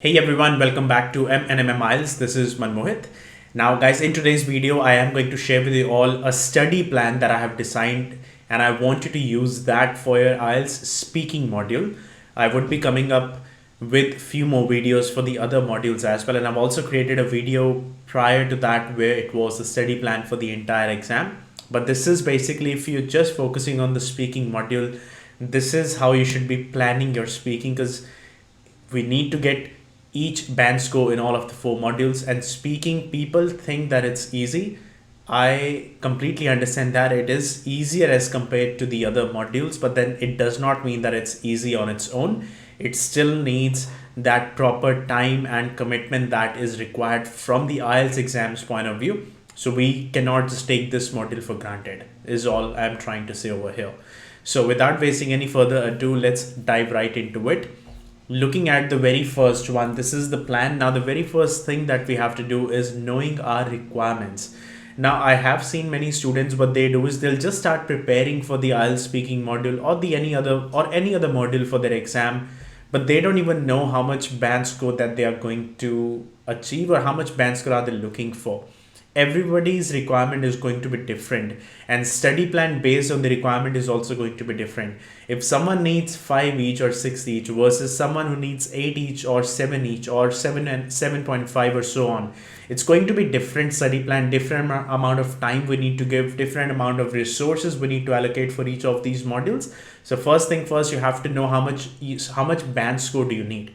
Hey everyone, welcome back to M&M IELTS. This is Manmohit. Now guys, in today's video, I am going to share with you all a study plan that I have designed and I want you to use that for your IELTS speaking module. I would be coming up with few more videos for the other modules as well, and I've also created a video prior to that where it was a study plan for the entire exam. But this is basically if you're just focusing on the speaking module, this is how you should be planning your speaking, because we need to get each band score in all of the four modules. And speaking, people think that it's easy. I completely understand that it is easier as compared to the other modules, but then it does not mean that it's easy on its own. It still needs that proper time and commitment that is required from the IELTS exams point of view. So we cannot just take this module for granted, is all I'm trying to say over here. So without wasting any further ado, let's dive right into it. Looking at the very first one, this is the plan. Now the very first thing that we have to do is knowing our requirements. Now I have seen many students, what they do is they'll just start preparing for the IELTS speaking module or any other module for their exam, but they don't even know how much band score that they are going to achieve or how much band score are they looking for. Everybody's requirement is going to be different, and study plan based on the requirement is also going to be different. If someone needs 5 each or 6 each versus someone who needs 8 each or 7 each or 7 and 7.5 or so on, it's going to be different study plan, different amount of time we need to give, different amount of resources we need to allocate for each of these modules. So first thing first, you have to know how much band score do you need.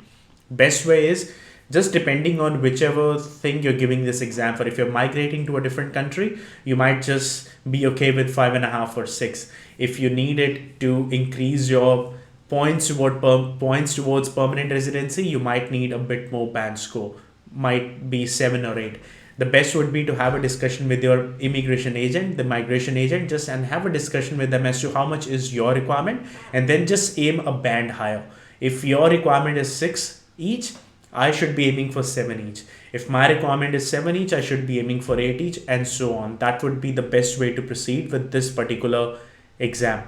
Best way is just depending on whichever thing you're giving this exam for. If you're migrating to a different country, you might just be okay with 5.5 or 6. If you need it to increase your points towards permanent residency, you might need a bit more band score, might be 7 or 8. The best would be to have a discussion with your immigration agent, the migration agent, just and have a discussion with them as to how much is your requirement, and then just aim a band higher. If your requirement is 6 each, I should be aiming for 7 each. If my requirement is 7 each, I should be aiming for 8 each, and so on. That would be the best way to proceed with this particular exam.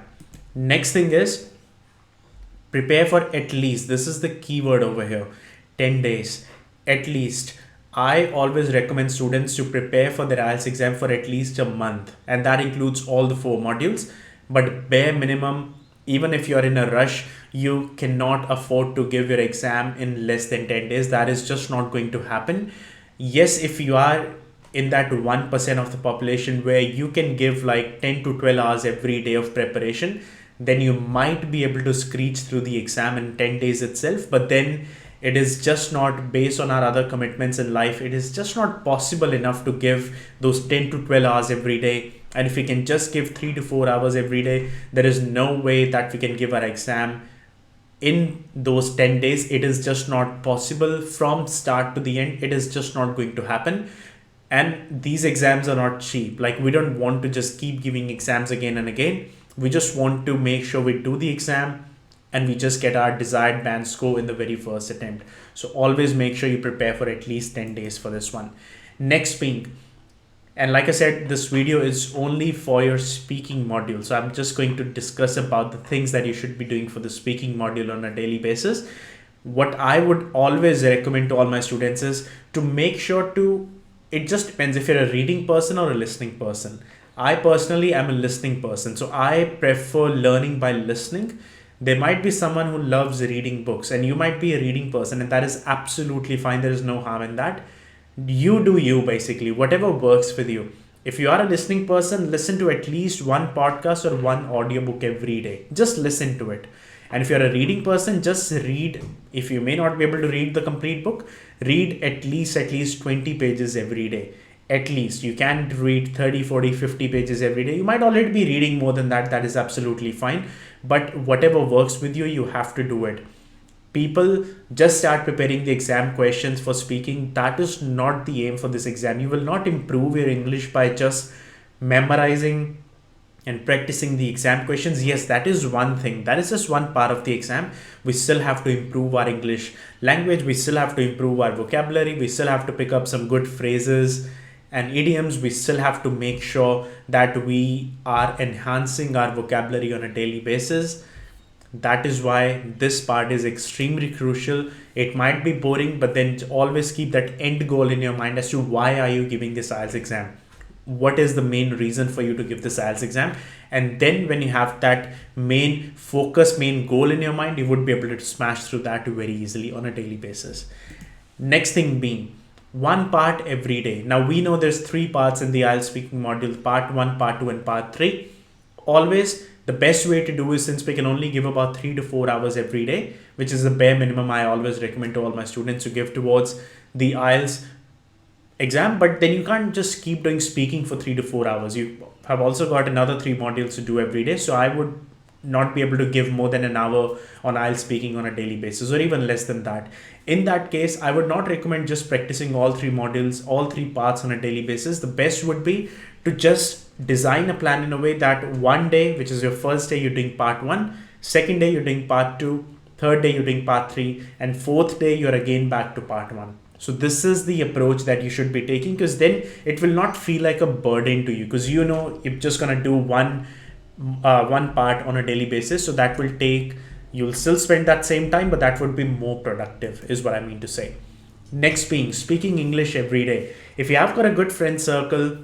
Next thing is prepare for at least, this is the keyword over here, 10 days. At least. I always recommend students to prepare for their IELTS exam for at least a month, and that includes all the 4 modules. But bare minimum, even if you're in a rush, you cannot afford to give your exam in less than 10 days. That is just not going to happen. Yes, if you are in that 1% of the population where you can give like 10 to 12 hours every day of preparation, then you might be able to screech through the exam in 10 days itself. But then it is just not, based on our other commitments in life, it is just not possible enough to give those 10 to 12 hours every day. And if we can just give 3 to 4 hours every day, there is no way that we can give our exam in those 10 days. It is just not possible from start to the end. It is just not going to happen. And these exams are not cheap. Like, we don't want to just keep giving exams again and again. We just want to make sure we do the exam and we just get our desired band score in the very first attempt. So always make sure you prepare for at least 10 days for this one. Next being, and like I said, this video is only for your speaking module. So I'm just going to discuss about the things that you should be doing for the speaking module on a daily basis. What I would always recommend to all my students is to make sure to, it just depends if you're a reading person or a listening person. I personally am a listening person. So I prefer learning by listening. There might be someone who loves reading books, and you might be a reading person, and that is absolutely fine. There is no harm in that. You do you, basically, whatever works with you. If you are a listening person, listen to at least one podcast or one audiobook every day. Just listen to it. And if you're a reading person, just read. If you may not be able to read the complete book, read at least 20 pages every day. At least you can read 30, 40, 50 pages every day. You might already be reading more than that. That is absolutely fine. But whatever works with you, you have to do it. People just start preparing the exam questions for speaking. That is not the aim for this exam. You will not improve your English by just memorizing and practicing the exam questions. Yes, that is one thing. That is just one part of the exam. We still have to improve our English language. We still have to improve our vocabulary. We still have to pick up some good phrases and idioms. We still have to make sure that we are enhancing our vocabulary on a daily basis. That is why this part is extremely crucial. It might be boring, but then always keep that end goal in your mind as to why are you giving this IELTS exam? What is the main reason for you to give this IELTS exam? And then when you have that main focus, main goal in your mind, you would be able to smash through that very easily on a daily basis. Next thing being, one part every day. Now we know there's three parts in the IELTS speaking module, part 1, part 2 and part 3. Always the best way to do is, since we can only give about 3 to 4 hours every day, which is the bare minimum I always recommend to all my students to give towards the IELTS exam. But then you can't just keep doing speaking for 3 to 4 hours. You have also got another 3 modules to do every day. So I would not be able to give more than an hour on IELTS speaking on a daily basis, or even less than that. In that case, I would not recommend just practicing all 3 modules, all 3 parts on a daily basis. The best would be to just design a plan in a way that one day, which is your first day, you're doing part 1, second day you're doing part 2, third day you're doing part 3, and fourth day you're again back to part 1. So this is the approach that you should be taking, because then it will not feel like a burden to you, because you know you're just gonna do one part on a daily basis. So that will take, you'll still spend that same time, but that would be more productive is what I mean to say. Next being speaking English every day. If you have got a good friend circle,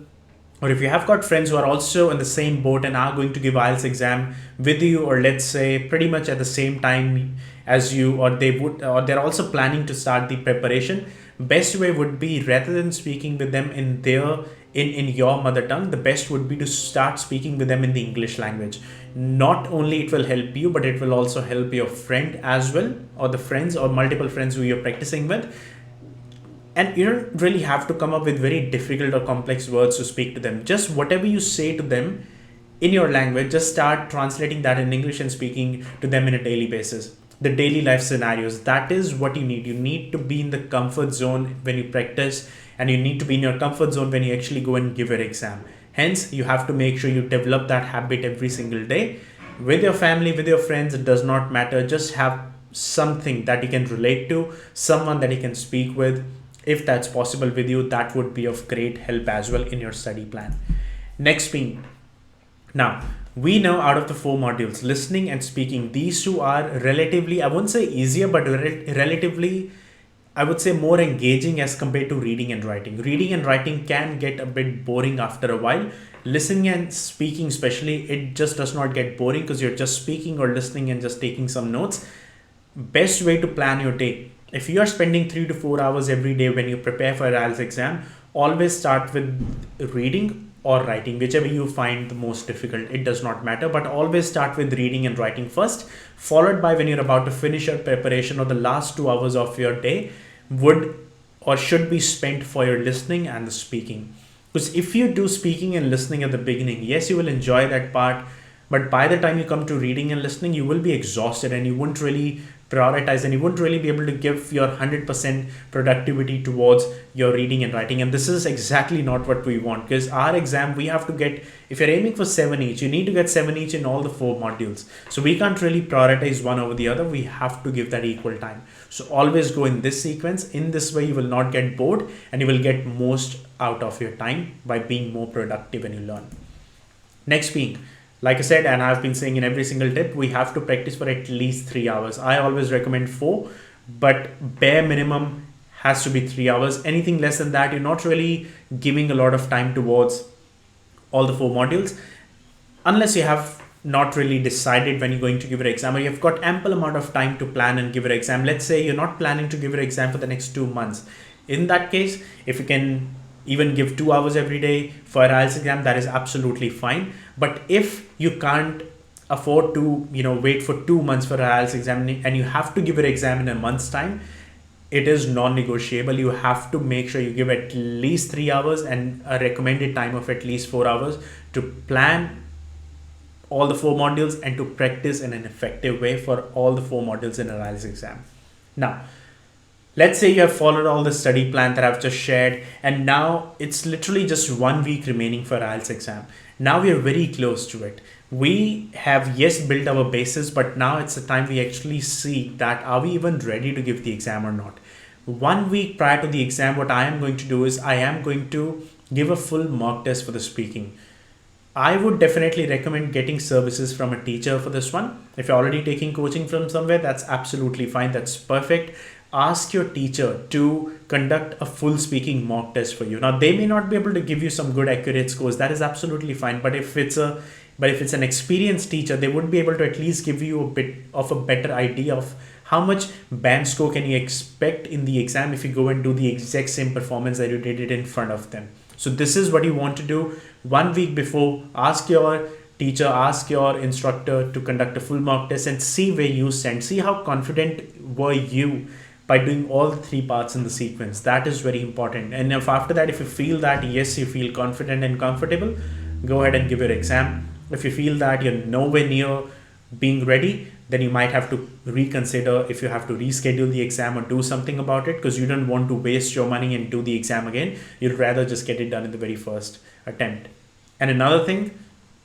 or if you have got friends who are also in the same boat and are going to give IELTS exam with you, or let's say pretty much at the same time as you, or they're also planning to start the preparation, best way would be, rather than speaking with them in your mother tongue, the best would be to start speaking with them in the English language. Not only it will help you, but it will also help your friend as well, or the friends or multiple friends who you're practicing with. And you don't really have to come up with very difficult or complex words to speak to them. Just whatever you say to them in your language, just start translating that in English and speaking to them in a daily basis. The daily life scenarios, that is what you need. You need to be in the comfort zone when you practice, and you need to be in your comfort zone when you actually go and give your exam. Hence, you have to make sure you develop that habit every single day with your family, with your friends. It does not matter. Just have something that you can relate to, someone that you can speak with. If that's possible with you, that would be of great help as well in your study plan. Next being, now we know out of the 4 modules, listening and speaking, these two are relatively, I wouldn't say easier, but relatively, I would say more engaging as compared to reading and writing. Reading and writing can get a bit boring after a while. Listening and speaking especially, it just does not get boring because you're just speaking or listening and just taking some notes. Best way to plan your day. If you are spending 3 to 4 hours every day when you prepare for an IELTS exam, always start with reading or writing, whichever you find the most difficult. It does not matter, but always start with reading and writing first, followed by, when you're about to finish your preparation, or the last 2 hours of your day would or should be spent for your listening and the speaking. Because if you do speaking and listening at the beginning, yes, you will enjoy that part, but by the time you come to reading and listening, you will be exhausted and you won't really prioritize, and you won't really be able to give your 100% productivity towards your reading and writing. And this is exactly not what we want, because our exam, we have to get, if you're aiming for 7 each, you need to get 7 each in all the 4 modules. So we can't really prioritize one over the other. We have to give that equal time. So always go in this sequence. In this way, you will not get bored and you will get most out of your time by being more productive when you learn. Next being, like I said, and I've been saying in every single tip, we have to practice for at least 3 hours. I always recommend 4, but bare minimum has to be 3 hours. Anything less than that, you're not really giving a lot of time towards all the 4 modules, unless you have not really decided when you're going to give your exam, or you've got ample amount of time to plan and give your exam. Let's say you're not planning to give your exam for the next 2 months. In that case, if you can even give 2 hours every day for an IELTS exam, that is absolutely fine. But if you can't afford to, wait for 2 months for an IELTS exam, and you have to give your exam in a month's time, it is non-negotiable. You have to make sure you give at least 3 hours and a recommended time of at least 4 hours to plan all the 4 modules and to practice in an effective way for all the 4 modules in an IELTS exam. Now, let's say you have followed all the study plan that I've just shared, and now it's literally just 1 week remaining for IELTS exam. Now we are very close to it. We have, yes, built our basis, but now it's the time we actually see that are we even ready to give the exam or not. 1 week prior to the exam, what I am going to do is I am going to give a full mock test for the speaking. I would definitely recommend getting services from a teacher for this one. If you're already taking coaching from somewhere, that's absolutely fine. That's perfect. Ask your teacher to conduct a full speaking mock test for you. Now, they may not be able to give you some good accurate scores. That is absolutely fine. But if it's an experienced teacher, they would be able to at least give you a bit of a better idea of how much band score can you expect in the exam if you go and do the exact same performance that you did it in front of them. So this is what you want to do. 1 week before, ask your teacher, ask your instructor to conduct a full mock test and see where you stand. See how confident were you by doing all the 3 parts in the sequence. That is very important. And if after that, if you feel that yes, you feel confident and comfortable, go ahead and give your exam. If you feel that you're nowhere near being ready, then you might have to reconsider if you have to reschedule the exam or do something about it, because you don't want to waste your money and do the exam again. You'd rather just get it done in the very first attempt. And another thing,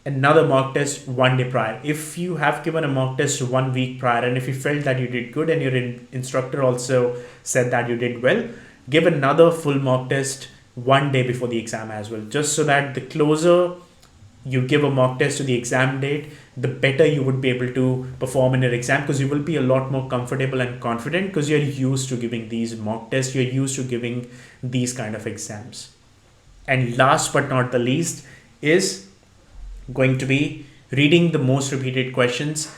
another mock test 1 day prior. If you have given a mock test 1 week prior and if you felt that you did good and your instructor also said that you did well, give another full mock test 1 day before the exam as well, just so that the closer you give a mock test to the exam date, the better you would be able to perform in your exam, because you will be a lot more comfortable and confident because you're used to giving these mock tests, you're used to giving these kind of exams. And last but not the least is going to be reading the most repeated questions,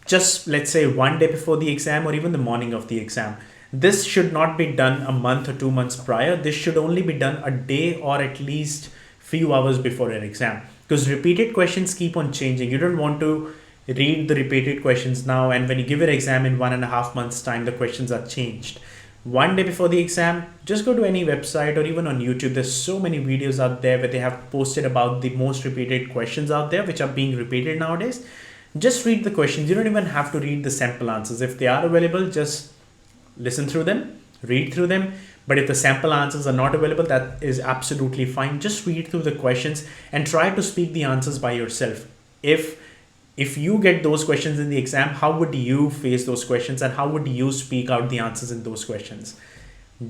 just let's say 1 day before the exam or even the morning of the exam. This should not be done a month or 2 months prior. This should only be done a day or at least few hours before your exam, because repeated questions keep on changing. You don't want to read the repeated questions now and when you give your exam in 1.5 months time, the questions are changed. 1 day before the exam, just go to any website or even on YouTube. There's so many videos out there where they have posted about the most repeated questions out there which are being repeated nowadays. Just read the questions. You don't even have to read the sample answers. If they are available, just listen through them, read through them. But if the sample answers are not available, that is absolutely fine. Just read through the questions and try to speak the answers by yourself. If you get those questions in the exam, how would you face those questions and how would you speak out the answers in those questions?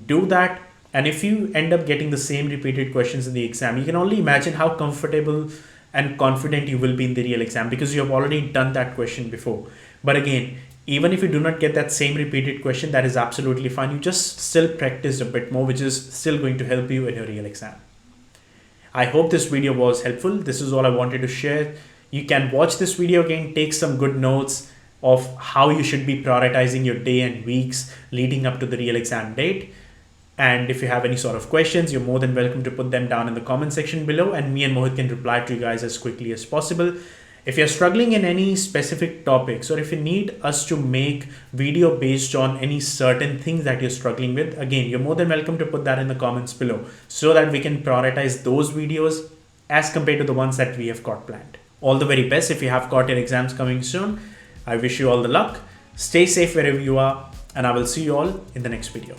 Do that. And if you end up getting the same repeated questions in the exam, you can only imagine how comfortable and confident you will be in the real exam, because you have already done that question before. But again, even if you do not get that same repeated question, that is absolutely fine. You just still practice a bit more, which is still going to help you in your real exam. I hope this video was helpful. This is all I wanted to share. You can watch this video again, take some good notes of how you should be prioritizing your day and weeks leading up to the real exam date. And if you have any sort of questions, you're more than welcome to put them down in the comment section below, and me and Mohit can reply to you guys as quickly as possible. If you're struggling in any specific topics, or if you need us to make video based on any certain things that you're struggling with, again, you're more than welcome to put that in the comments below so that we can prioritize those videos as compared to the ones that we have got planned. All the very best if you have got your exams coming soon. I wish you all the luck. Stay safe wherever you are, and I will see you all in the next video.